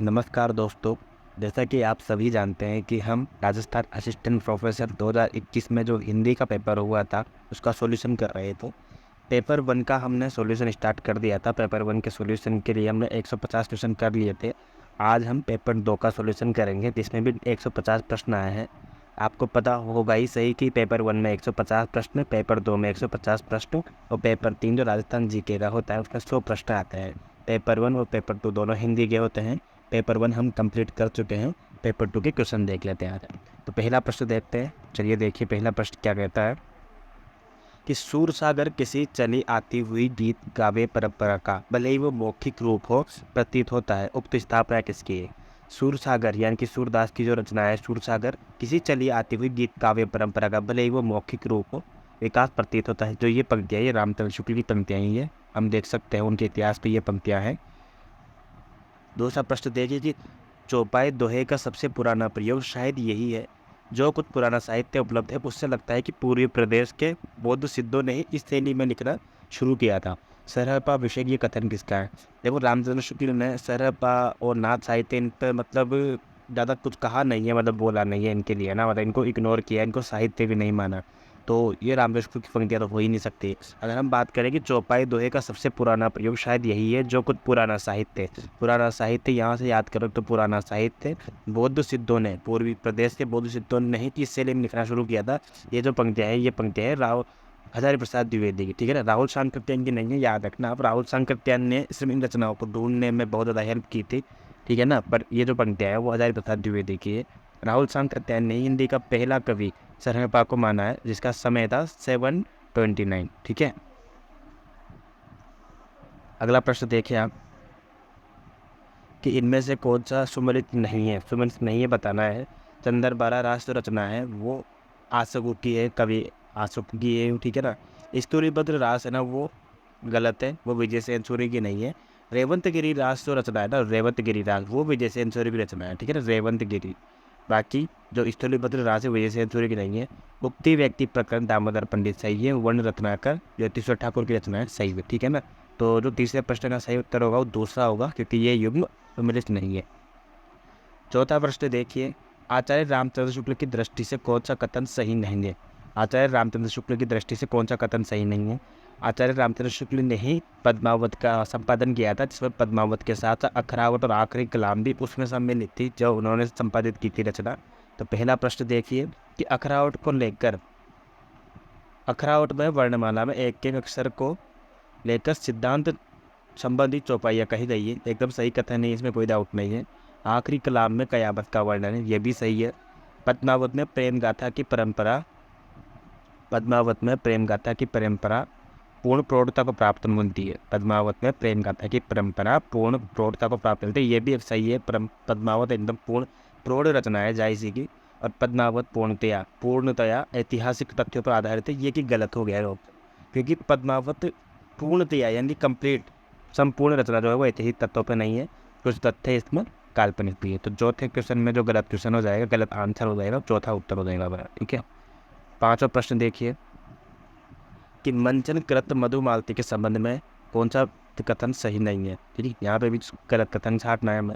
नमस्कार दोस्तों। जैसा कि आप सभी जानते हैं कि हम राजस्थान असिस्टेंट प्रोफेसर 2021 में जो हिंदी का पेपर हुआ था उसका सॉल्यूशन कर रहे थे। पेपर वन का हमने सॉल्यूशन स्टार्ट कर दिया था। पेपर वन के सॉल्यूशन के लिए हमने 150 क्वेश्चन कर लिए थे। आज हम पेपर दो का सॉल्यूशन करेंगे जिसमें भी 150 प्रश्न आए हैं। आपको पता होगा ही सही कि पेपर वन में 150 प्रश्न, पेपर दो में 150 प्रश्न और पेपर तीन जो राजस्थान जीके का होता है उसमें 100 प्रश्न आते हैं। पेपर वन और पेपर टू दोनों हिंदी के होते हैं। पेपर वन हम कंप्लीट कर चुके हैं। पेपर टू के क्वेश्चन देख लेते हैं आज। तो पहला प्रश्न देखते हैं। चलिए देखिए पहला प्रश्न क्या कहता है कि सूरसागर किसी चली आती हुई गीत काव्य परंपरा का भले ही वो मौखिक रूप हो प्रतीत होता है। उक्त स्थापना किसकी है? सूरसागर यानी कि सूरदास की जो रचना है सूरसागर किसी चली आती हुई गीत काव्य परंपरा का भले ही वो मौखिक रूप हो विकास प्रतीत होता है। जो ये पंक्तियाँ ये रामचंद्र शुक्ल की पंक्तियाँ ही है। हम देख सकते हैं उनके इतिहास पे ये पंक्तियाँ हैं। दूसरा प्रश्न देखिए कि चौपाई दोहे का सबसे पुराना प्रयोग शायद यही है। जो कुछ पुराना साहित्य उपलब्ध है उससे लगता है कि पूर्वी प्रदेश के बौद्ध सिद्धों ने ही इस शैली में लिखना शुरू किया था। सरहपा विषय ये कथन किसका है? देखो रामचंद्र शुक्ल ने सरहपा और नाथ साहित्य इन पर मतलब ज़्यादा कुछ कहा नहीं है, मतलब बोला नहीं है इनके लिए ना, मतलब इनको इग्नोर किया, इनको साहित्य भी नहीं माना। तो ये रामचंद्र शुक्ल की पंक्तियाँ तो हो ही नहीं सकती। अगर हम बात करें कि चौपाई दोहे का सबसे पुराना प्रयोग शायद यही है। जो कुछ पुराना साहित्य, पुराना साहित्य यहाँ से याद करो तो पुराना साहित्य बौद्ध सिद्धों ने, पूर्वी प्रदेश के बौद्ध सिद्धों ने ही इस शैली में लिखना शुरू किया था। ये जो पंक्तियाँ हैं ये पंक्तियाँ हैं राव हजारी प्रसाद द्विवेदी की, ठीक है ना। राहुल सांकृत्यायन की नहीं है, याद रखना आप। राहुल सांकृत्यायन ने सिर्फ इन रचनाओं को ढूंढने में बहुत ज़्यादा हेल्प की थी, ठीक है ना। पर ये जो पंक्तियाँ हैं वो हजारी प्रसाद द्विवेदी की है। राहुल सांकृत्यायन ने हिंदी का पहला कवि सरहपा को माना है जिसका समय था 729, ठीक है। अगला प्रश्न देखिए आप कि इनमें से कौन सा सुमेलित नहीं है। सुमेलित नहीं है बताना है। चंद्रबारा राष्ट्र रचना है वो आशुक की है, कवि आशुक की है, ठीक है ना। स्तूरीभद्र रास है ना वो गलत है, वो विजय सेन सूर्य की नहीं है। रेवंत गिरी रास जो रचना है ना, रेवंत गिरी रास वो विजय सेन सूर्य की रचना है, ठीक है ना, रेवंत गिरी। बाकी जो स्थूलीभद्र रास है विजय सेन सूर्य की नहीं है। उक्ति व्यक्ति प्रकरण दामोदर पंडित सही है। वर्ण रत्नाकर ज्योतिश्वर ठाकुर की रचना है, सही है, ठीक है ना। तो जो तीसरे प्रश्न का सही उत्तर होगा वो दूसरा होगा क्योंकि ये युग्म सुमेलित नहीं है। चौथा प्रश्न देखिए, आचार्य रामचंद्र शुक्ल की दृष्टि से कौन सा कथन सही नहीं है? आचार्य रामचंद्र शुक्ल की दृष्टि से कौन सा कथन सही नहीं है? आचार्य रामचंद्र शुक्ल ने ही पद्मावत का संपादन किया था जिसमें पद्मावत के साथ अखरावत और आखिरी कलाम भी उसमें सम्मिलित थी जो उन्होंने संपादित की थी रचना। तो पहला प्रश्न देखिए कि अखरावत को लेकर, अखरावत में वर्णमाला में एक एक अक्षर को लेकर सिद्धांत संबंधित चौपाइयाँ कही गई है, एकदम सही कथन है, इसमें कोई डाउट नहीं है। आखिरी कलाम में कयामत का वर्णन है, यह भी सही है। पद्मावत में प्रेम गाथा की परंपरा, पद्मावत में प्रेम गाथा की परंपरा पूर्ण प्रौढ़ता को प्राप्त मिलती है। पद्मावत में प्रेम गाथा की परंपरा पूर्ण प्रौढ़ता को प्राप्त मिलती है, ये भी सही है। पद्मावत एकदम पूर्ण प्रौढ़ रचना है जायसी की। और पद्मावत पूर्णतया ऐतिहासिक तथ्यों पर आधारित है, ये कि गलत हो गया है क्योंकि पद्मावत पूर्णतया यानी कंप्लीट संपूर्ण रचना जो है वो ऐतिहासिक तथ्यों पर नहीं है, कुछ तथ्य इसमें काल्पनिक भी है। तो चौथे क्वेश्चन में जो गलत क्वेश्चन हो जाएगा, गलत आंसर हो जाएगा, चौथा उत्तर हो जाएगा, ठीक है। पांचवा प्रश्न देखिए कि मंचन कृत मधुमालती के संबंध में कौन सा कथन सही नहीं है, ठीक है। यहाँ पे भी गलत कथन छाटना है हमें।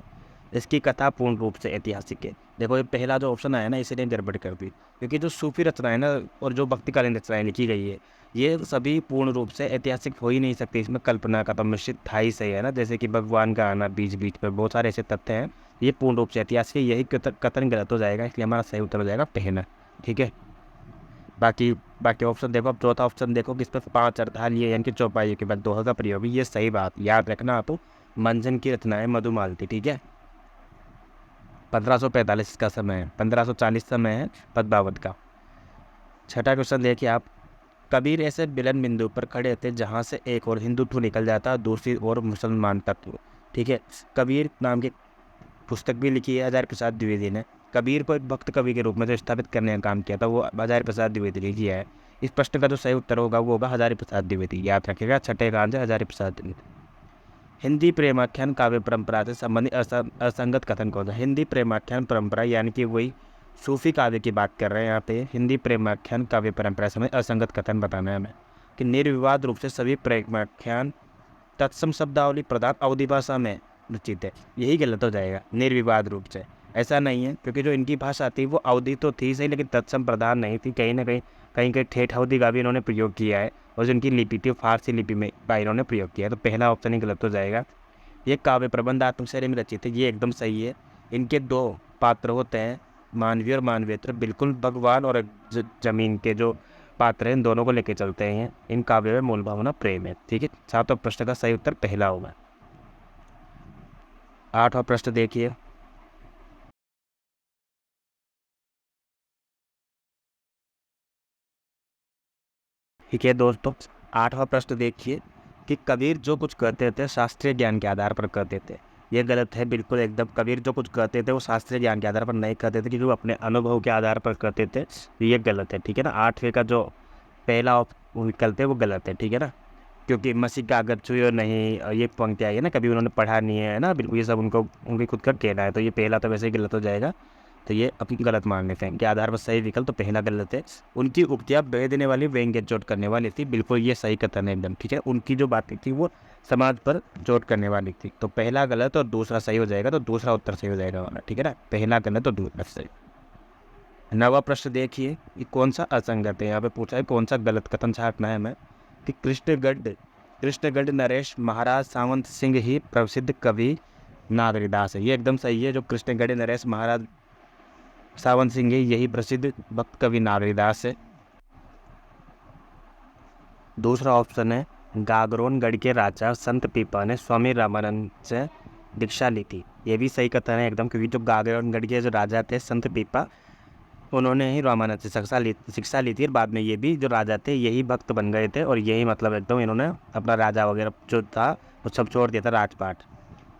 इसकी कथा पूर्ण रूप से ऐतिहासिक है। देखो ये पहला जो ऑप्शन आया ना इसलिए गड़बड़ कर दी, क्योंकि जो सूफी रचनाएं ना और जो भक्तिकालीन रचनाएं लिखी गई है ये सभी पूर्ण रूप से ऐतिहासिक हो ही नहीं सकती। इसमें कल्पना का तो मिश्रित था ही सही है ना, जैसे कि भगवान का आना बीच बीच में, बहुत सारे ऐसे तथ्य हैं। ये पूर्ण रूप से ऐतिहासिक है, यही कथन गलत हो जाएगा, इसलिए हमारा सही उत्तर हो जाएगा पहला, ठीक है। बाकी बाकी ऑप्शन देखो, अब चौथा ऑप्शन देखो कि इस पर 5 अर्धालिए यानी कि चौपाइयों के बाद दोहा का प्रयोग है, ये सही बात याद रखना आप। मंजन की रचना है मधुमालती, ठीक है। 1545 का समय है, 1540 समय है पद्मावत का। छठा क्वेश्चन देखिए आप, कबीर ऐसे मिलन बिंदु पर खड़े थे जहाँ से एक और हिंदुत्व निकल जाता दूसरी ओर मुसलमान तत्व, ठीक है। कबीर नाम की पुस्तक भी लिखी है हजारी प्रसाद द्विवेदी ने। कबीर को एक भक्त कवि के रूप में जो स्थापित करने का काम किया था वो हजारी प्रसाद द्विवेदी ने किया है। इस प्रश्न का जो सही उत्तर होगा वो होगा हजारी प्रसाद द्विवेदी, याद रखिएगा। छठे का आंसर हजारी प्रसाद द्विवेदी। हिंदी प्रेमाख्यान काव्य परंपरा से संबंधित असंगत कथन कौन सा? हिंदी प्रेमाख्यान परंपरा यानी कि वही सूफी काव्य की बात कर रहे हैं यहाँ पे। हिंदी प्रेमाख्यान काव्य परंपरा से असंगत कथन बताना है हमें कि निर्विवाद रूप से सभी प्रेमाख्यान तत्सम शब्दावली प्रदान अवधि भाषा में रचित है, यही गलत हो जाएगा निर्विवाद रूप से। ऐसा नहीं है, क्योंकि जो इनकी भाषा थी वो अवधि तो थी सही, लेकिन तत्सम प्रधान नहीं थी। कहीं ना कहीं ठेठ अवधि का भी इन्होंने प्रयोग किया है, और जो इनकी लिपि थी फारसी लिपि में का इन्होंने प्रयोग किया है। तो पहला ऑप्शन ही गलत हो जाएगा। ये काव्य प्रबंधात्मक शैली में रचित है, ये एकदम सही है। इनके दो पात्र होते हैं, मानवीय और मानवेतर, बिल्कुल भगवान और जमीन के जो पात्र हैं इन दोनों को लेके चलते हैं। इन काव्य में मूल भावना प्रेम है। ठीक है, सातवां प्रश्न का सही उत्तर पहला होगा। आठवां प्रश्न देखिए। ठीक है दोस्तों, आठवां प्रश्न देखिए कि कबीर जो कुछ कहते थे शास्त्रीय ज्ञान के आधार पर कहते थे। ये गलत है बिल्कुल एकदम। कबीर जो कुछ कहते थे वो शास्त्रीय ज्ञान के आधार पर नहीं कहते थे, क्योंकि वो अपने अनुभव के आधार पर कहते थे। ये गलत है। ठीक है ना, आठवें का जो पहला विकल्प है वो गलत है। ठीक है ना, क्योंकि मसीह का अगर छुयो नहीं, ये पंक्ति आई है ना, कभी उन्होंने पढ़ा नहीं है ना, बिल्कुल ये सब उनको उनकी खुद का कहना है। तो ये पहला तो वैसे ही गलत हो जाएगा। तो ये अपनी गलत मान लेते हैं कि आधार पर सही विकल्प तो पहला गलत है। उनकी उक्तियाँ बह देने वाली, व्यंग्य चोट करने वाली थी, बिल्कुल ये सही कथन है एकदम। ठीक है, उनकी जो बातें थी वो समाज पर चोट करने वाली थी। तो पहला गलत और दूसरा सही हो जाएगा, तो दूसरा उत्तर सही हो जाएगा हमारा। ठीक है ना, पहला गलत और दूसरा सही। नवा प्रश्न देखिए, ये कौन सा असंगत है। यहाँ पे पूछा है कौन सा गलत कथन छाटना है हमें, कि कृष्णगढ़ नरेश महाराज सावंत सिंह ही प्रसिद्ध कवि नागरीदास है। ये एकदम सही है। जो कृष्णगढ़ नरेश महाराज सावंत सिंह है, यही प्रसिद्ध भक्त कवि नागरीदास है। दूसरा ऑप्शन है, गागरोनगढ़ के राजा संत पीपा ने स्वामी रामानंद से दीक्षा ली थी। ये भी सही कथन है एकदम, क्योंकि जो गागरोनगढ़ के जो राजा थे संत पीपा, उन्होंने ही रामानंद से शिक्षा ली थी। और बाद में ये भी जो राजा थे यही भक्त बन गए थे, और यही मतलब एकदम इन्होंने अपना राजा वगैरह जो था वो सब छोड़ दिया था, राजपाट।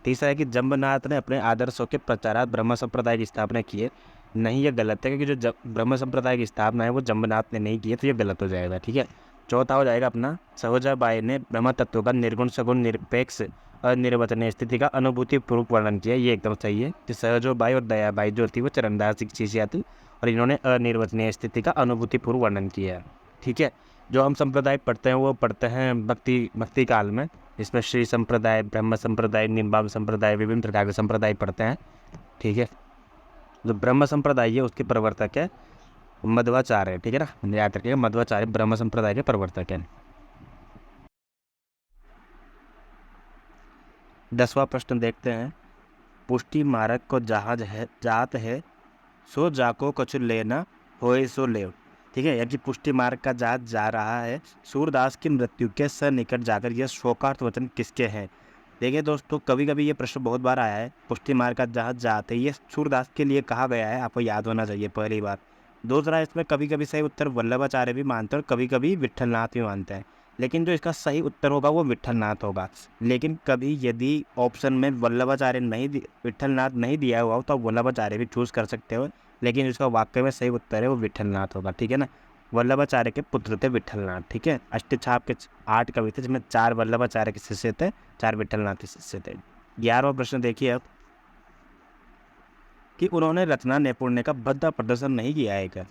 तीसरा है कि जम्बनाथ ने अपने आदर्शों के प्रचारार्थ ब्रह्म संप्रदाय की स्थापना की है। नहीं, ये गलत है, क्योंकि जो ब्रह्म संप्रदाय की स्थापना है वो जम्बनाथ ने नहीं की है, तो ये गलत हो जाएगा। ठीक है, चौथा हो जाएगा अपना, सहोजाबाई ने ब्रह्म तत्व का निर्गुण सगुण निरपेक्ष अनिर्वचनीय स्थिति का अनुभूति पूर्वक वर्णन किया। ये एकदम सही है कि सहजोबाई और दयाबाई जो थी वो चरणदास की शिष्या थी, और इन्होंने अनिर्वचनीय स्थिति का अनुभूतिपूर्व वर्णन किया है। ठीक है, जो हम संप्रदाय पढ़ते हैं वो पढ़ते हैं भक्ति काल में, जिसमें श्री संप्रदाय, ब्रह्म संप्रदाय, निम्बाम संप्रदाय, विभिन्न प्रकार के संप्रदाय पढ़ते हैं। ठीक है, जो ब्रह्म संप्रदाय है उसके प्रवर्तक है मध्वाचार्य। ठीक है ना, याद रखिएगा, मध्वाचार्य ब्रह्म संप्रदाय के प्रवर्तक हैं। 10वां प्रश्न देखते हैं। पुष्टि मार्ग को जहाज है जात है, सो जाको कछु लेना होए सो ले। ठीक है, यानी पुष्टि मार्ग का जहाज जा रहा है, सूरदास की मृत्यु के सन्निकट जाकर यह शोकार्थ वचन किसके हैं। देखिए दोस्तों, कभी कभी ये प्रश्न बहुत बार आया है, पुष्टि मार्ग का जहाज जाते ये सूरदास के लिए कहा गया है, आपको याद होना चाहिए पहली बार। दूसरा, इसमें कभी कभी सही उत्तर वल्लभाचार्य भी मानते हैं और कभी कभी विट्ठलनाथ भी मानते हैं, लेकिन जो इसका सही उत्तर होगा वो विट्ठलनाथ होगा। लेकिन कभी यदि ऑप्शन में वल्लभाचार्य विट्ठलनाथ नहीं दिया हुआ हो तो आप वल्लभाचार्य भी चूज़ कर सकते हो, लेकिन इसका वाक्य में सही उत्तर है वो विट्ठलनाथ होगा। ठीक है ना, वल्लभाचार्य के पुत्र थे विट्ठलनाथ। ठीक है, अष्टछाप के 8 कवि थे, जिसमें 4 वल्लभाचार्य के शिष्य थे, 4 विट्ठलनाथ के शिष्य थे। 11वां प्रश्न देखिए अब, कि उन्होंने रचना नैपुण्य का भद्दा प्रदर्शन नहीं किया है क्या,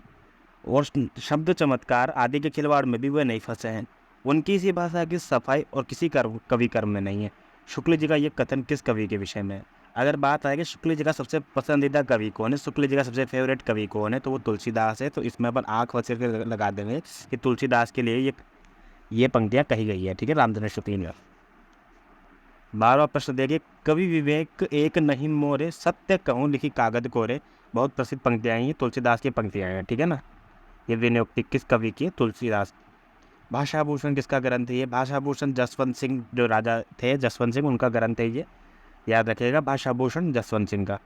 और शब्द चमत्कार आदि के खिलवाड़ में भी वे नहीं फंसे हैं। उनकी इसी भाषा की सफाई और किसी कवि कर्म में नहीं है। शुक्ल जी का ये कथन किस कवि के विषय में है। अगर बात आए कि शुक्ल जी का सबसे पसंदीदा कवि कौन है, शुक्ल जी का सबसे फेवरेट कवि कौन है, तो वो तुलसीदास है। तो इसमें अपन आँख बच के लगा देंगे कि तुलसीदास के लिए ये पंक्तियाँ कही गई है। ठीक है, रामचंद्र शुक्ल ने। 12वां प्रश्न देखिए, कवि विवेक एक नहीं मोरे, सत्य कहूँ लिखी कागज कोरे। बहुत प्रसिद्ध पंक्तियाँ हैं, तुलसीदास की पंक्तियाँ हैं। ठीक है ना, ये विनियोक्ति किस कवि की है, तुलसीदास। भाषाभूषण किसका ग्रंथ है, ये भाषाभूषण जसवंत सिंह जो राजा थे, जसवंत सिंह, उनका ग्रंथ है ये, याद रखिएगा, भाषाभूषण जसवंत सिंह का।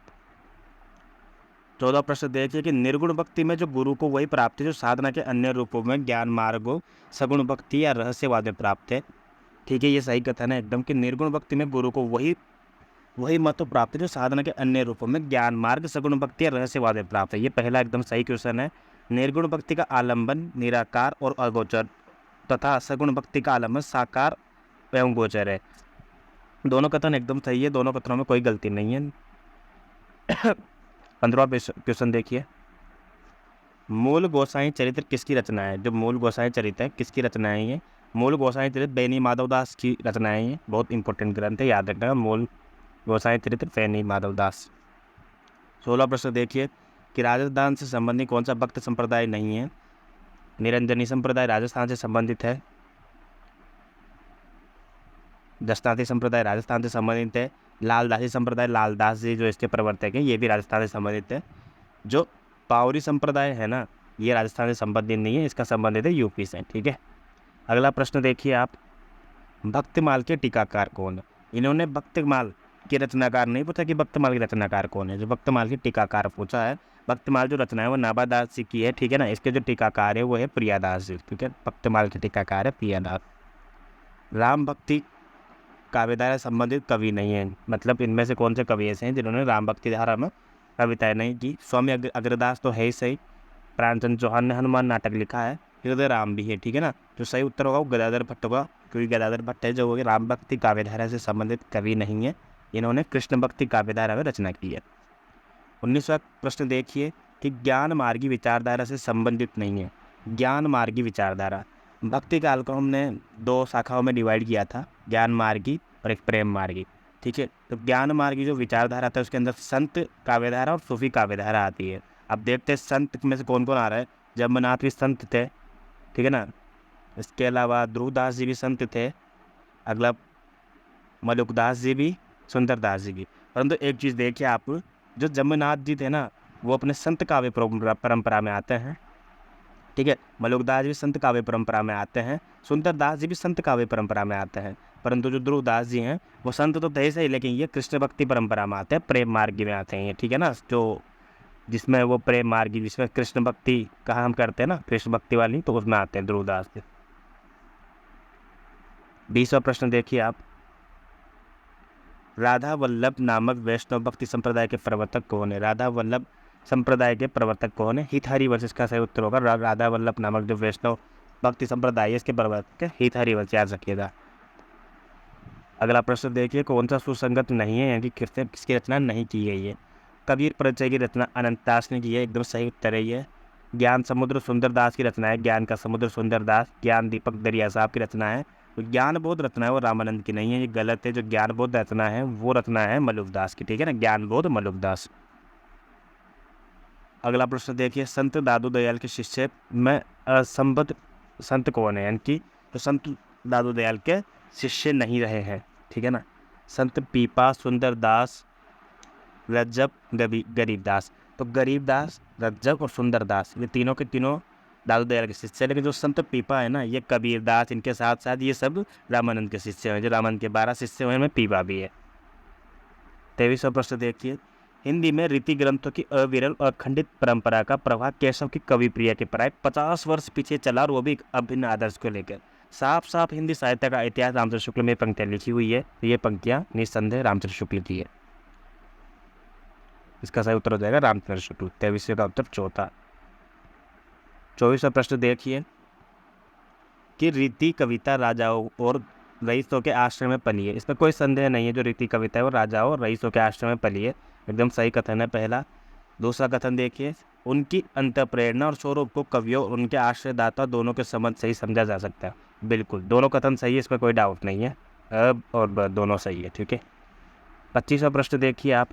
14वां प्रश्न देखिए कि निर्गुण भक्ति में जो गुरु को वही प्राप्त है जो साधना के अन्य रूपों में ज्ञान मार्गों, सगुण भक्ति या रहस्यवाद में प्राप्त है। ठीक है, ये सही कथन है एकदम, कि निर्गुण भक्ति में गुरु को वही महत्व प्राप्त है जो साधना के अन्य रूपों में ज्ञान मार्ग, सगुण भक्ति या रहस्यवाद में प्राप्त है। ये पहला एकदम सही क्वेश्चन है। निर्गुण भक्ति का आलंबन निराकार और अगोचर तथा सगुण भक्ति का आलंबन साकार एवं गोचर है। दोनों कथन एकदम सही है, दोनों कथनों में कोई गलती नहीं है। 15वां क्वेश्चन देखिए, मूल गोसाई चरित्र किसकी रचना है। जो मूल गोसाई चरित्र है किसकी रचना है ये, मूल गोसाई चरित्र बेनी माधवदास की रचना है। ये बहुत इंपॉर्टेंट ग्रंथ है, याद रखना। मूल गोसाई चरित्र फैनी माधवदास। 16 प्रश्न देखिए कि राजस्थान से संबंधित कौन सा भक्त संप्रदाय नहीं है। निरंजनी संप्रदाय राजस्थान से संबंधित है। दशनाथी संप्रदाय राजस्थान से संबंधित है। लालदासी संप्रदाय, लालदास जी जो इसके प्रवर्तक हैं, ये भी राजस्थान से संबंधित है। जो पावरी संप्रदाय है ना, ये राजस्थान से संबंधित नहीं है, इसका संबंधित है यूपी से। ठीक है, अगला प्रश्न देखिए आप, भक्तमाल के टीकाकार कौन है। इन्होंने भक्तमाल के रचनाकार नहीं पूछा कि भक्तमाल के रचनाकार कौन है, जो भक्तमाल के टीकाकार पूछा है। भक्तमाल जो रचना है वो नाभादास जी की है। ठीक है ना, इसके जो टीकाकार है वो है प्रियादास जी। ठीक है, भक्तमाल के टीकाकार है प्रियादास। राम भक्ति काव्यधारा संबंधित कवि नहीं है, मतलब इनमें से कौन से कवि ऐसे हैं जिन्होंने राम भक्ति धारा में कविताएं नहीं की। स्वामी अग्रदास तो है ही सही। प्राणचंद्र चौहान ने हनुमान नाटक लिखा है। हृदय राम भी है। ठीक है ना, जो सही उत्तर होगा वो गदाधर भट्ट होगा, क्योंकि गदाधर भट्ट है जो राम भक्ति काव्यधारा से संबंधित कवि नहीं है। इन्होंने कृष्ण भक्ति काव्यधारा में रचना की है। 19वां प्रश्न देखिए कि ज्ञान मार्गी विचारधारा से संबंधित नहीं है। ज्ञान मार्गी विचारधारा, भक्ति काल को हमने 2 शाखाओं में डिवाइड किया था, ज्ञान मार्गी और एक प्रेम मार्गी। ठीक है, तो ज्ञान मार्गी जो विचारधारा था उसके अंदर संत काव्यधारा और सूफी काव्यधारा आती है। अब देखते हैं संत में से कौन कौन आ रहा है। जम्बनाथ भी संत थे। ठीक है ना, इसके अलावा ध्रुवदास जी भी संत थे। अगला मलुकदास जी भी, सुंदरदास जी भी। परंतु एक चीज़ देखिए आप, जो जम्बनाथ जी थे ना वो अपने संत काव्य परंपरा में आते हैं। ठीक है, मलुकदास भी संत काव्य परंपरा में आते हैं। सुंदरदास जी भी संत काव्य परंपरा में आते हैं। परंतु जो ध्रुवदास जी हैं वो संत तो थे सही, लेकिन ये कृष्ण भक्ति परंपरा में आते हैं, प्रेम मार्ग में आते हैं। ठीक है ना, जो जिसमें वो प्रेम मार्गी, जिसमें कृष्ण भक्ति कहा हम करते हैं ना, कृष्ण भक्ति वाली, तो उसमें आते हैं ध्रुवदास जी। 20वां प्रश्न देखिए आप, राधा वल्लभ नामक वैष्णव भक्ति संप्रदाय के प्रवर्तक कौन है। राधा वल्लभ संप्रदाय के प्रवर्तक कौन है। हितहरिवंश इसका सही उत्तर होगा। राधा वल्लभ नामक जो वैष्णव भक्ति संप्रदाय है इसके प्रवर्तक है हितहरिवंश, याद रखिएगा। अगला प्रश्न देखिए, कौन सा सुसंगत नहीं है, यानी किसकी रचना नहीं की गई है। कबीर परिचय की रचना अनंतदास ने की है, एकदम सही उत्तर है ये। ज्ञान समुद्र सुंदरदास की रचना है, ज्ञान का समुद्र सुंदरदास। ज्ञान दीपक दरिया साहब की रचना है। तो ज्ञान बोध रचना है वो रामानंद की नहीं है, ये गलत है। जो ज्ञान बोध रचना है वो रचना है मलुकदास की। ठीक है ना, ज्ञान बोध मलुकदास। अगला प्रश्न देखिए, संत दादू दयाल के शिष्य में असंबद्ध संत कौन है, यानी कि तो संत दादू दयाल के शिष्य नहीं रहे हैं। ठीक है ना, संत पीपा, सुंदरदास, रज्जब, गरीबदास। तो गरीबदास, रज्जब और सुंदरदास ये तीनों के तीनों दादू दयाल के शिष्य हैं। लेकिन जो संत पीपा है ना, ये कबीरदास, इनके साथ साथ ये सब रामानंद के शिष्य हैं। जो रामानंद के 12 शिष्य हैं उनमें पीपा भी है। 23वां प्रश्न देखिए, हिंदी में रीति ग्रंथों की अविरल और अखंडित परंपरा का प्रभाव केशव की कवि प्रिया के प्राय 50 वर्ष पीछे चला, और वो भी एक अभिन्न आदर्श को लेकर। साफ साफ हिंदी साहित्य का इतिहास रामचंद्र शुक्ल में पंक्तियां लिखी हुई है। तो ये पंक्तियां निस्संदेह रामचंद्र शुक्ल की है। इसका सही उत्तर हो जाएगा रामचंद्र शुक्ल। 23वें का उत्तर चौथा। 24वां प्रश्न देखिए कि रीति कविता राजाओं और रईसों के आश्रय में पली है। इसमें कोई संदेह नहीं है, जो रीति कविता है वो राजाओं और रईसों के आश्रय में पली है, एकदम सही कथन है पहला। दूसरा कथन देखिए, उनकी अंतःप्रेरणा और स्वरूप को कवियों और उनके आश्रयदाता दोनों के संबंध से ही समझा जा सकता है। बिल्कुल, दोनों कथन सही है, इसमें कोई डाउट नहीं है। अब और दोनों सही है। ठीक है, 25वां प्रश्न देखिए आप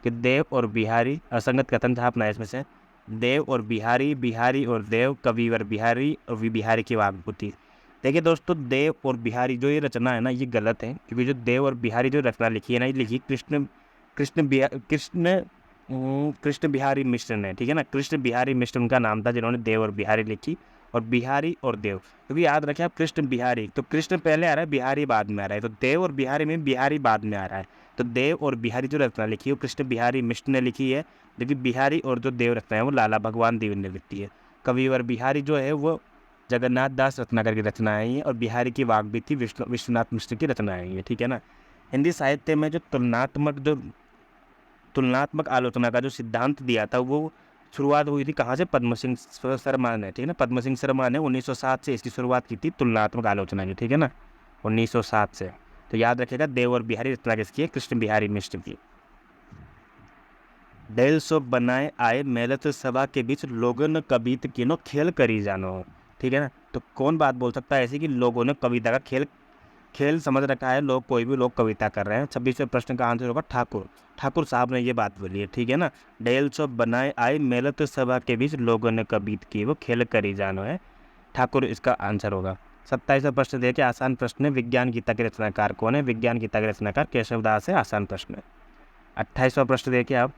कि देव और बिहारी असंगत कथन था अपना। इसमें से देव और बिहारी, बिहारी और देव, कविवर बिहारी और बिहारी की वाग्भूति। देखिए दोस्तों, देव और बिहारी जो ये रचना है ना ये गलत है, क्योंकि जो देव और बिहारी जो रचना लिखी है ना, ये लिखी कृष्ण कृष्ण बिहारी मिश्र ने। ठीक है ना, कृष्ण बिहारी मिश्र उनका नाम था जिन्होंने देव और बिहारी लिखी। और बिहारी और देव, क्योंकि याद रखें आप, कृष्ण बिहारी, तो कृष्ण पहले आ रहा है, बिहारी बाद में आ रहा है। तो देव और बिहारी में बिहारी बाद में आ रहा है। तो देव और बिहारी जो रचना लिखी है वो कृष्ण बिहारी मिश्र ने लिखी है, लेकिन बिहारी और जो देव रचना है वो लाला भगवान देव ने लिखी है। कविवर बिहारी जो है वो जगन्नाथ दास रत्नाकर की रचनाएं हैं, और बिहारी की वाग्भूति विश्वनाथ मिश्र की रचनाएं हैं। ठीक है ना, हिंदी साहित्य में जो तुलनात्मक आलोचना का जो सिद्धांत दिया था वो शुरुआत हुई थी कहाँ से, पद्म सिंह शर्मा ने। ठीक है ना, पद्म सिंह शर्मा ने 1907 से इसकी शुरुआत की थी, तुलनात्मक आलोचना की। ठीक है ना, 1907 से। तो याद रखिएगा, देव और बिहारी रचना किसकी है, कृष्ण बिहारी मिश्र की। 150 बनाए आए मेलत सभा के बीच लोगों ने कविता किनो खेल करी जानो। ठीक है ना, तो कौन बात बोल सकता है ऐसी कि लोगों ने कविता का खेल खेल समझ रखा है लोग, कोई भी लोग कविता कर रहे हैं। 26वें प्रश्न का आंसर होगा ठाकुर। ठाकुर साहब ने ये बात बोली है, ठीक है ना। डेल सो बनाए आई मेलत सभा के बीच लोगों ने कबीत की, वो खेल करी जानो है। ठाकुर इसका आंसर होगा। 27वां प्रश्न देखिए, आसान प्रश्न है। विज्ञान गीता के रचनाकार कौन है? विज्ञान गीता के रचनाकार केशवदास है। आसान प्रश्न है। 28वां प्रश्न देखिए आप,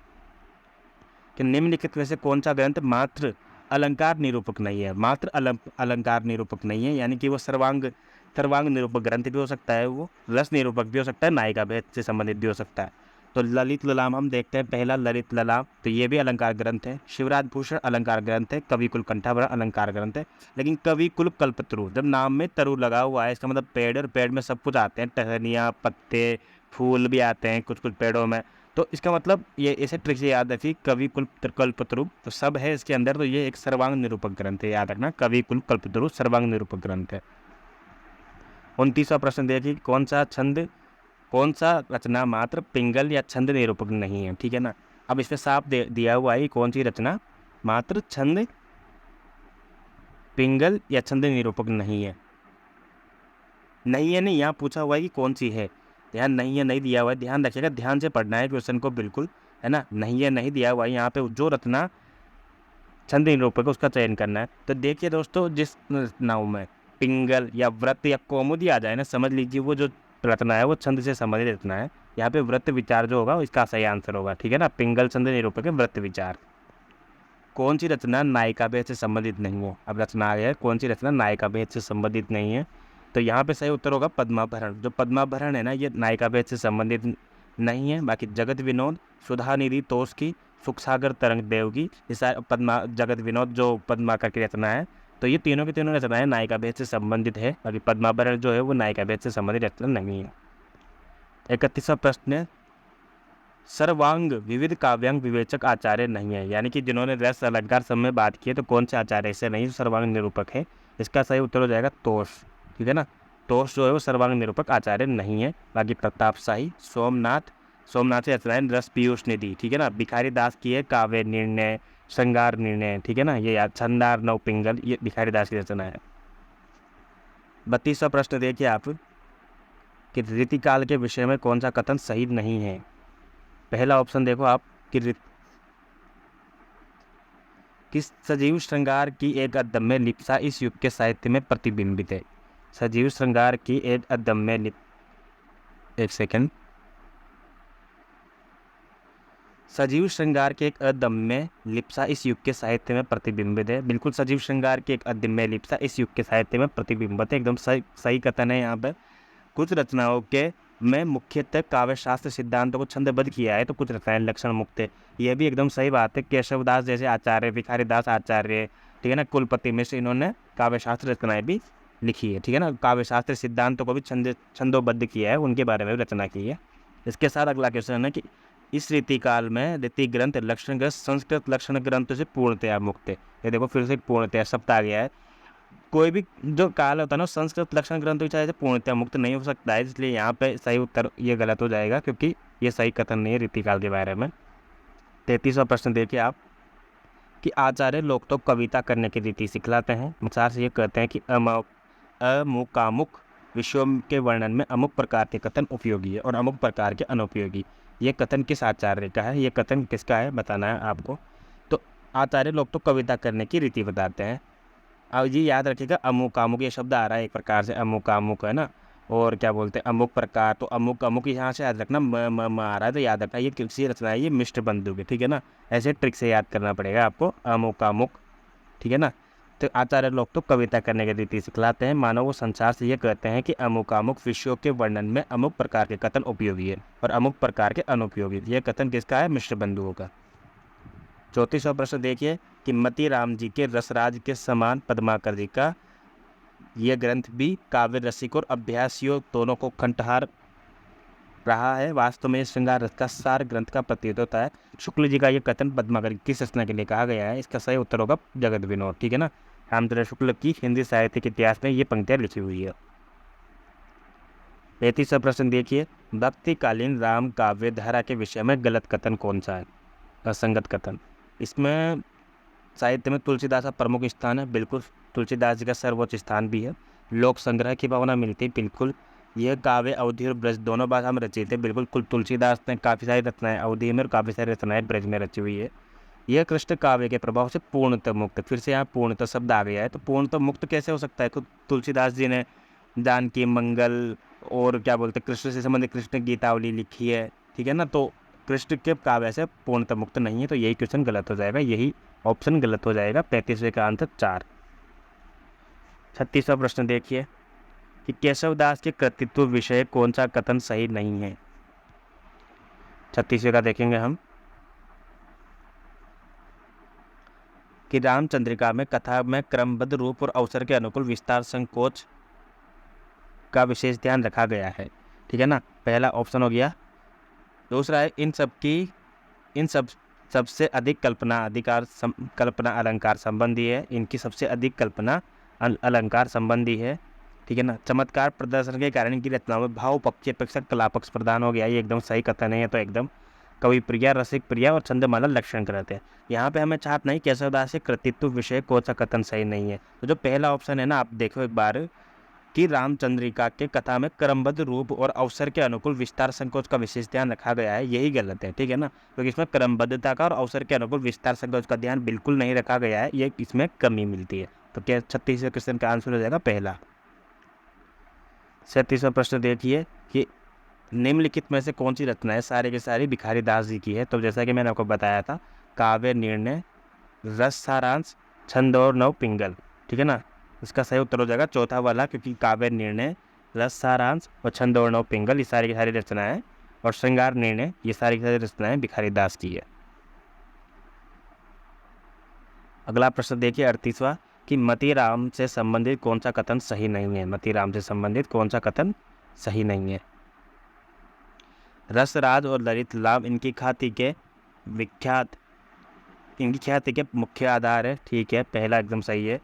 कि निम्नलिखित में से कौन सा ग्रंथ मात्र अलंकार निरूपक नहीं है? मात्र अलंकार निरूपक नहीं है, यानी कि वो सर्वांग निरूपक ग्रंथ भी हो सकता है, वो रस निरूपक भी हो सकता है, नायिका भेद से संबंधित भी हो सकता है। तो ललित ललाम हम देखते हैं, पहला ललित ललाम, तो ये भी अलंकार ग्रंथ है। शिवराज भूषण अलंकार ग्रंथ है। कवि कुल कंठाभरण अलंकार ग्रंथ है। लेकिन कवि कुल कल्पतरु, जब नाम में तरु लगा हुआ है, इसका मतलब पेड़, और पेड़ में सब कुछ आते हैं, टहनियाँ, पत्ते, फूल भी आते हैं कुछ कुछ पेड़ों में। तो इसका मतलब ये ऐसे ट्रिक से याद रखिए, कवि कुल कल्पतरु तो सब है इसके अंदर, तो ये एक सर्वांग निरूपक ग्रंथ है, याद रखना, कवि कुल कल्पतरु सर्वांग निरूपक ग्रंथ है। 29वां प्रश्न देखिए, कौन सा रचना मात्र पिंगल या छंद निरूपक नहीं है? ठीक है ना। अब इसमें साफ दिया हुआ है कि कौन सी रचना मात्र छंद, पिंगल या छंद निरूपक नहीं है। नहीं है नहीं, यहाँ पूछा हुआ है कि कौन सी है, ध्यान, नहीं है नहीं दिया हुआ है, ध्यान रखिएगा, ध्यान से पढ़ना है क्वेश्चन को बिल्कुल, है ना। नहीं है नहीं दिया हुआ है, यहाँ पे जो रचना छंद निरूपक है उसका चयन करना है। तो देखिए दोस्तों, जिस रचनाओं में पिंगल या व्रत या कौमुदी आ जाए ना, समझ लीजिए वो जो रचना है वो छंद से संबंधित रचना है। यहाँ पे व्रत विचार जो होगा इसका सही आंसर होगा, ठीक है ना। पिंगल छंद निरूपक है, व्रत विचार। कौन सी रचना नायिका भेद से संबंधित नहीं है? अब रचना आ गया है, कौन सी रचना नायिका भेद से संबंधित नहीं है? तो यहाँ पे सही उत्तर होगा पद्माभरण। जो पद्माभरण है ना, ये नायिका भेद से संबंधित नहीं है। बाकी जगत विनोद, सुधानिधि तोष की, सुखसागर तरंग देव की, जगत विनोद जो पद्माकर की रचना है, तो ये तीनों की तीनों रचनाएं नायिका भेद से संबंधित है। बाकी पद्माभरण जो है वो नायिका भेद से संबंधित रचना नहीं है। 31वां प्रश्न है, सर्वांग विविध काव्यांग विवेचक आचार्य नहीं है, यानी कि जिन्होंने रस अलंकार सब में बात की है, तो कौन से आचार्य ऐसे नहीं जो सर्वांग निरूपक है? इसका सही उत्तर हो जाएगा तोष, ठीक है ना। तोष जो है वो सर्वांग निरूपक आचार्य नहीं है। बाकी प्रतापशाही, सोमनाथ से रचनाएं रस पीयूष निधि, ठीक है ना। भिखारी दास की है काव्य निर्णय, श्रृंगार निर्णय, ठीक है ना। ये याद, छंदार नव पिंगल, ये भिखारी दास की रचना है। 32वां प्रश्न देखिए आप, कि रीतिकाल के विषय में कौन सा कथन सही नहीं है? पहला ऑप्शन देखो आप, कि सजीव श्रृंगार की एक अदम्य लिप्सा इस युग के साहित्य में प्रतिबिंबित है। सजीव श्रृंगार की एक अदम्य एक सेकंड, सजीव श्रृंगार की एक अदम्य लिप्सा इस युग के साहित्य में प्रतिबिंबित है। बिल्कुल, सजीव श्रृंगार की एक अदम्य लिप्सा इस युग के साहित्य में प्रतिबिंबित है, एकदम सही कथन है यहाँ पर। कुछ रचनाओं के में मुख्यतः काव्य शास्त्र सिद्धांतों को छंदबद्ध किया है, तो कुछ रचनाएं लक्षण मुक्त है, यह भी एकदम सही बात है। केशवदास जैसे आचार्य, भिखारी दास आचार्य, ठीक है ना, कुलपति मिश्र, इन्होंने काव्य शास्त्र रचनाएं भी लिखी है, ठीक है ना। काव्य शास्त्र सिद्धांतों को भी छंदोबद्ध किया है, उनके बारे में भी रचना की है। इसके साथ अगला क्वेश्चन है कि इस रीतिकाल में रीति ग्रंथ लक्षण ग्रंथ संस्कृत लक्षण ग्रंथों से पूर्णतया मुक्त है। ये देखो फिर से पूर्णतया शब्द आ गया है। कोई भी जो काल होता है ना, संस्कृत लक्षण ग्रंथ चाहे पूर्णतया मुक्त नहीं हो सकता है, इसलिए यहाँ पे सही उत्तर ये गलत हो जाएगा, क्योंकि ये सही कथन नहीं है रीतिकाल के बारे में। 33वां प्रश्न देखिए आप, कि आचार्य लोग तो कविता करने की रीति सिखलाते हैं, अनुसार से ये कहते हैं कि अमुकामुक विषयों के वर्णन में अमुक प्रकार के कथन उपयोगी है और अमुक प्रकार के अनुपयोगी। ये कथन किस आचार्य का है? ये कथन किसका है बताना है आपको। तो आचार्य लोग तो कविता करने की रीति बताते हैं। अब ये याद रखिएगा, अमुक ये शब्द आ रहा है एक प्रकार से, अमुक है ना, और क्या बोलते हैं अमुक प्रकार, तो अमुक यहाँ से याद रखना, म आ रहा है तो याद रखना ये किसी रचना है, ये मिष्ट बंधु की, ठीक है ना। ऐसे ट्रिक से याद करना पड़ेगा आपको, अमुक, ठीक है ना। तो आचार्य लोग तो कविता करने की रीति सिखलाते हैं, मानो वो संसार से ये कहते हैं कि अमुक विषयों के वर्णन में अमुक प्रकार के कथन उपयोगी है और अमुक प्रकार के अनुपयोगी। ये कथन किसका है? मिश्र बंधुओं का। 34वां प्रश्न देखिए, कि मती राम जी के रसराज के समान पद्माकर जी का यह ग्रंथ भी काव्य रसिक और अभ्यासियों दोनों को कंठहार रहा है। वास्तव में श्रृंगार रस का सार ग्रंथ का प्रतीत होता है। शुक्ल जी का यह कथन पद्माकर किस रचना के लिए कहा गया है? इसका सही उत्तर होगा जगत विनोद, ठीक है ना। रामचंद्र शुक्ल की हिंदी साहित्य के इतिहास में ये पंक्तियां लिखी हुई है। 35वां प्रश्न देखिए, भक्तिकालीन राम काव्य धारा के विषय में गलत कथन कौन सा है? असंगत कथन। इसमें साहित्य में तुलसीदास का प्रमुख स्थान है, बिल्कुल तुलसीदास जी का सर्वोच्च स्थान भी है। लोक संग्रह की भावना मिलती है, बिल्कुल। यह काव्य अवधि और ब्रज दोनों भाषा में रचित है। बिल्कुल, कुल तुलसीदास ने काफ़ी सारी रचनाएं अवधि में और काफ़ी सारी रचनाएं ब्रज में रची हुई है। यह कृष्ण काव्य के प्रभाव से पूर्णतः मुक्त, फिर से यहाँ पूर्णतः शब्द आ गया है, तो पूर्णतः मुक्त कैसे हो सकता है? खुद तुलसीदास जी ने जानकी मंगल और क्या बोलते हैं कृष्ण से संबंधित कृष्ण गीतावली लिखी है, ठीक है ना। तो कृष्ण के काव्य से पूर्णतः मुक्त नहीं है, तो यही क्वेश्चन गलत हो जाएगा, यही ऑप्शन गलत हो जाएगा। 35वें का आंसर 4। 36वां प्रश्न देखिए कि केशवदास के कृतित्व विषय कौन सा कथन सही नहीं है। 36वें का देखेंगे हम कि रामचंद्रिका में कथा में क्रमबद्ध रूप और अवसर के अनुकूल विस्तार संकोच का विशेष ध्यान रखा गया है, ठीक है ना। पहला ऑप्शन हो गया। दूसरा है इन सबसे अधिक कल्पना अलंकार संबंधी है, इनकी सबसे अधिक कल्पना अलंकार संबंधी है, ठीक है ना। चमत्कार प्रदर्शन के कारण इनकी रचनाओं में भाव पक्ष अपेक्षा कला पक्ष प्रदान हो गया, ये एकदम सही कथन है। तो एकदम कवि प्रिया, रसिक प्रिया और छंदमाला लक्षण करते हैं। यहाँ पे हमें छाप नहीं केशवदास के कृतित्व विषय कौन सा कथन सही नहीं है। तो जो पहला ऑप्शन है ना, आप देखो एक बार कि रामचंद्रिका के कथा में क्रमबद्ध रूप और अवसर के अनुकूल विस्तार संकोच का विशेष ध्यान रखा गया है, यही गलत है, ठीक है ना। क्योंकि इसमें क्रमबद्धता का और अवसर के अनुकूल विस्तार संकोच का ध्यान बिल्कुल नहीं रखा गया है, ये इसमें कमी मिलती है। तो क्या 36वें क्वेश्चन का आंसर हो जाएगा पहला। 37वां प्रश्न देखिए कि निम्नलिखित में से कौन सी रचना है सारी की सारी भिखारी दास जी की है। तो जैसा कि मैंने आपको बताया था, काव्य निर्णय, रस सारांश, छंद और नव पिंगल, ठीक है ना। इसका सही उत्तर हो जाएगा चौथा वाला, क्योंकि काव्य निर्णय, रस सारांश और छंद और नव पिंगल ये सारी की सारी रचनाएं और श्रृंगार निर्णय ये सारी की सारी रचनाएं भिखारी दास की है। अगला प्रश्न देखिए 38वां कि मतीराम से संबंधित कौन सा कथन सही नहीं है। मतीराम से संबंधित कौन सा कथन सही नहीं है। रसराज और ललित लाभ इनकी ख्याति के मुख्य आधार है, ठीक है, पहला एकदम सही है।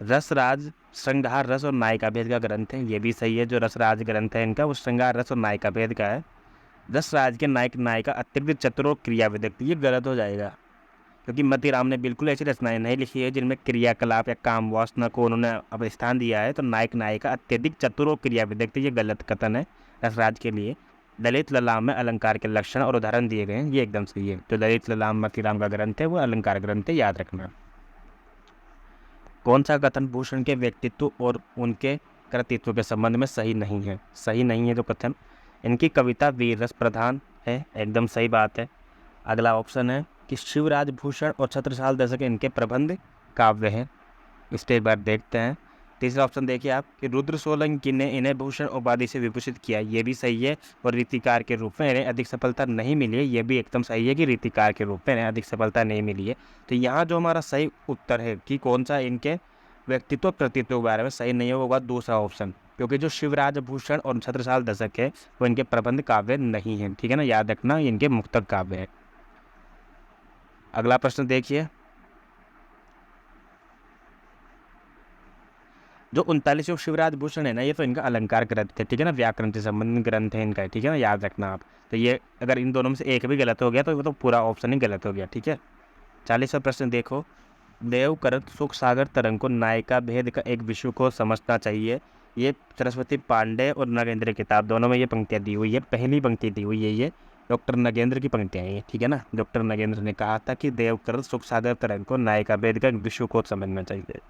रसराज श्रृंगार रस और नायिका भेद का ग्रंथ है, ये भी सही है। जो रसराज ग्रंथ है इनका वो श्रृंगार रस और नायिका भेद का है। रसराज के नायक नायिका अत्यधिक चतुर और क्रिया विदग्ध, ये गलत हो जाएगा, क्योंकि मतीराम ने बिल्कुल ऐसी रचनाएं नहीं लिखी है जिनमें क्रियाकलाप या काम वासना को उन्होंने अब स्थान दिया है। तो नायक नायिका अत्यधिक चतुर और क्रिया विदग्ध, ये गलत कथन है रसराज के लिए। ललित ललाम में अलंकार के लक्षण और उदाहरण दिए गए हैं, ये एकदम सही है। तो ललित ललाम मतीराम का ग्रंथ है, वो अलंकार ग्रंथ है, याद रखना। कौन सा कथन भूषण के व्यक्तित्व और उनके कृतित्व के संबंध में सही नहीं है। सही नहीं है जो कथन, इनकी कविता वीर रस प्रधान है, एकदम सही बात है। अगला ऑप्शन है कि शिवराज भूषण और छत्रसाल दशक इनके प्रबंध काव्य हैं, इसके बाद देखते हैं। तीसरा ऑप्शन देखिए आप कि रुद्र सोलंकी ने इन्हें भूषण उपाधि से विभूषित किया, ये भी सही है। और रीतिकार के रूप में इन्हें अधिक सफलता नहीं मिली है, ये भी एकदम सही है कि रीतिकार के रूप में इन्हें अधिक सफलता नहीं मिली है। तो यहाँ जो हमारा सही उत्तर है कि कौन सा इनके व्यक्तित्व कृतित्व के बारे में सही नहीं होगा, दूसरा ऑप्शन, क्योंकि जो शिवराज भूषण और छत्रसाल दशक है वो इनके प्रबंध काव्य नहीं है, ठीक है ना, याद रखना इनके मुक्तक काव्य है। अगला प्रश्न देखिए, जो 39 शिवराज भूषण है ना, ये तो इनका अलंकार ग्रंथ है, ठीक है ना, व्याकरण से संबंधित ग्रंथ है इनका, ठीक है ना, याद रखना आप। तो ये अगर इन दोनों में से एक भी गलत हो गया तो वो तो पूरा ऑप्शन ही गलत हो गया, ठीक है। 40वां प्रश्न देखो, देवकरत सुख सागर तरंग को नायिका भेद का एक विषय को समझना चाहिए। ये सरस्वती पांडे और नगेंद्र किताब दोनों में ये पंक्तियाँ दी हुई है, पहली पंक्ति दी हुई है, ये डॉक्टर नगेंद्र की पंक्तियाँ हैं, ठीक है ना। डॉक्टर नगेंद्र ने कहा था कि देवकरत सुख सागर तरंग को नायिका भेद का एक विषय को समझना चाहिए।